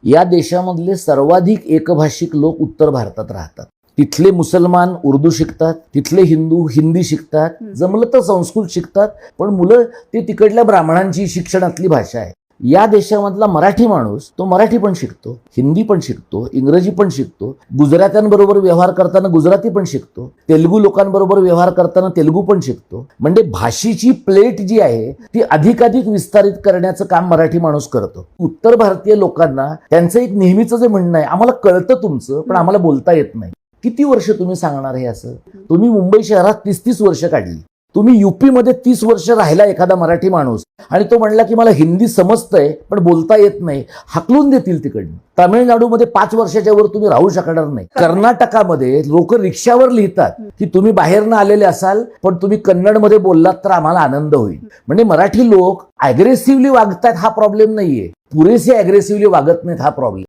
या देशामधले सर्वाधिक एकभाषिक लोक उत्तर भारतात राहतात. तिथले मुसलमान उर्दू शिकतात, तिथले हिंदू हिंदी शिकतात, जमलं तर संस्कृत शिकतात, पण मुलं ते तिकडल्या ब्राह्मणांची शिक्षणातली भाषा आहे. या देशामधला मराठी माणूस तो मराठी पण शिकतो, हिंदी पण शिकतो, इंग्रजी पण शिकतो, गुजरात्यांबरोबर व्यवहार करताना गुजराती पण शिकतो, तेलुगू लोकांबरोबर व्यवहार करताना तेलुगू पण शिकतो. म्हणजे भाषेची प्लेट जी आहे ती अधिकाधिक विस्तारित करण्याचं काम मराठी माणूस करतो. उत्तर भारतीय लोकांना त्यांचं एक नेहमीचं जे म्हणणं आहे, आम्हाला कळतं तुमचं पण आम्हाला बोलता येत नाही. किती वर्ष तुम्ही सांगणार हे असं? तुम्ही मुंबई शहरात 30-30 वर्ष काढली, तुम्ही युपी मध्ये 30 वर्ष राहिला एखादा मराठी माणूस आणि तो म्हणला की मला हिंदी समजतंय पण बोलता येत नाही, हाकलून देतील तिकडनं. तामिळनाडूमध्ये 5 वर्षाच्या वर तुम्ही राहू शकणार नाही. कर्नाटकामध्ये लोक रिक्षावर लिहितात की तुम्ही बाहेरनं आलेले असाल पण तुम्ही कन्नडमध्ये बोललात तर आम्हाला आनंद होईल. म्हणजे मराठी लोक अग्रेसिव्हली वागतात हा प्रॉब्लेम नाहीये, पुरेसे अग्रेसिव्हली वागत नाहीत हा प्रॉब्लेम.